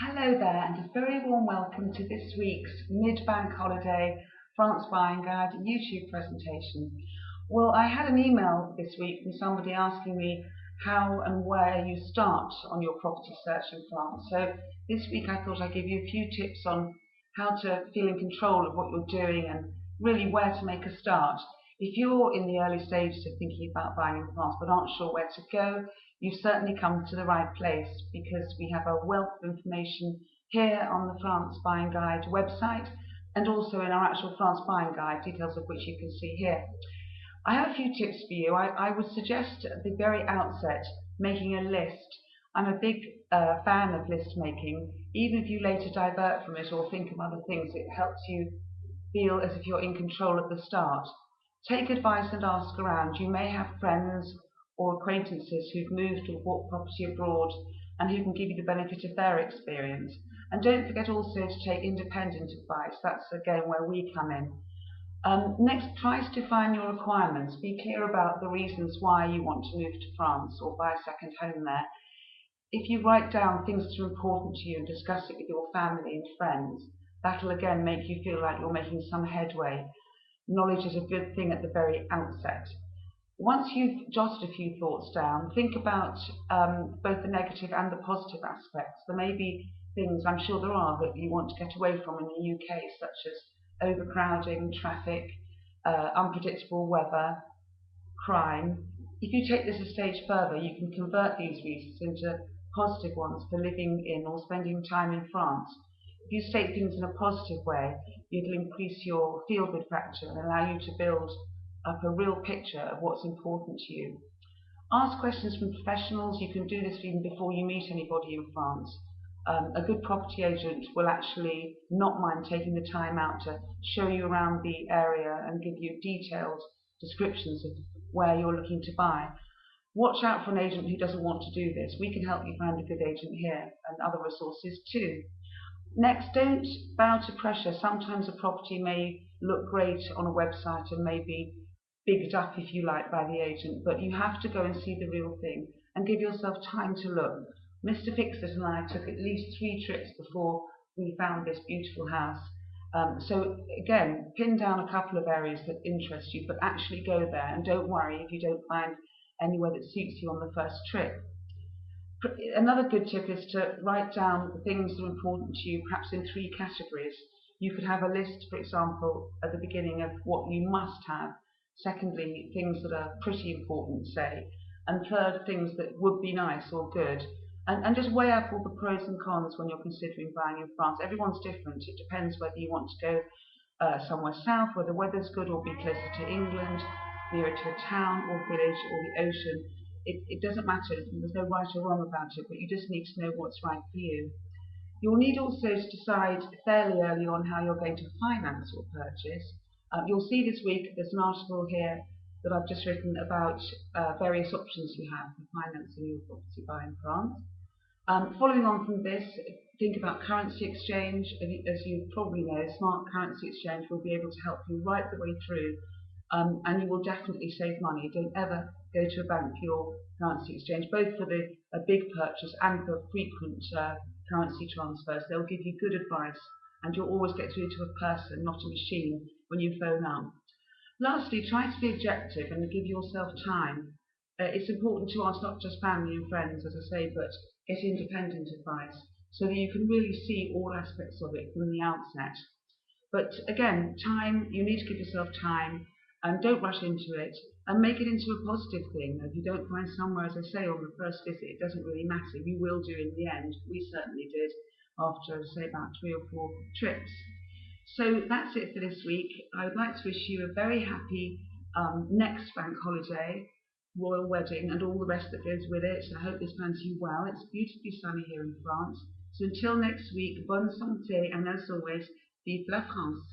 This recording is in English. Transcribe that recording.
Hello there, and a very warm welcome to this week's mid-bank holiday France Buying Guide YouTube presentation. Well, I had an email this week from somebody asking me how and where you start on your property search in France. So this week I thought I'd give you a few tips on how to feel in control of what you're doing and really where to make a start. If you're in the early stages of thinking about buying in France but aren't sure where to go, you've certainly come to the right place because we have a wealth of information here on the France Buying Guide website and also in our actual France Buying Guide, details of which you can see here. I have a few tips for you. I would suggest at the very outset making a list. I'm a big fan of list making. Even if you later divert from it or think of other things, it helps you feel as if you're in control at the start. Take advice and ask around. You may have friends or acquaintances who've moved or bought property abroad and who can give you the benefit of their experience. And don't forget also to take independent advice. That's again where we come in. Next, try to define your requirements. Be clear about the reasons why you want to move to France or buy a second home there. If you write down things that are important to you and discuss it with your family and friends, that'll again make you feel like you're making some headway. Knowledge is a good thing at the very outset. Once you've jotted a few thoughts down, think about both the negative and the positive aspects. There may be things, I'm sure there are, that you want to get away from in the UK, such as overcrowding, traffic, unpredictable weather, crime. If you take this a stage further, you can convert these reasons into positive ones for living in or spending time in France. If you state things in a positive way, it'll increase your feel-good factor and allow you to build up a real picture of what's important to you. Ask questions from professionals. You can do this even before you meet anybody in France. A good property agent will actually not mind taking the time out to show you around the area and give you detailed descriptions of where you're looking to buy. Watch out for an agent who doesn't want to do this. We can help you find a good agent here and other resources too. Next, don't bow to pressure. Sometimes a property may look great on a website and may be bigged up, if you like, by the agent, but you have to go and see the real thing and give yourself time to look. Mr. Fixit and I took at least 3 trips before we found this beautiful house. So again, pin down a couple of areas that interest you, but actually go there and don't worry if you don't find anywhere that suits you on the first trip. Another good tip is to write down the things that are important to you, perhaps in 3 categories. You could have a list, for example, at the beginning of what you must have. Secondly, things that are pretty important, say. And third, things that would be nice or good. And just weigh up all the pros and cons when you're considering buying in France. Everyone's different. It depends whether you want to go somewhere south where the weather's good, or be closer to England, nearer to a town or village or the ocean. It doesn't matter, there's no right or wrong about it, but you just need to know what's right for you. You'll need also to decide fairly early on how you're going to finance your purchase. You'll see this week there's an article here that I've just written about various options you have for financing your property buy in France. Following on from this, think about currency exchange. As you probably know, Smart Currency Exchange will be able to help you right the way through, and you will definitely save money. Don't ever go to a bank for your currency exchange, both for a big purchase and for frequent currency transfers. They'll give you good advice, and you'll always get through to a person, not a machine, when you phone up. Lastly, try to be objective and give yourself time. It's important to ask not just family and friends, as I say, but get independent advice so that you can really see all aspects of it from the outset. But again, time, you need to give yourself time and don't rush into it and make it into a positive thing. If you don't find somewhere, as I say, on the first visit, it doesn't really matter. You will do in the end. We certainly did after, say, about 3 or 4 trips. So that's it for this week. I would like to wish you a very happy next bank holiday, royal wedding, and all the rest that goes with it. I hope this finds you well. It's beautifully sunny here in France. So until next week, bonne santé, and as always, vive la France.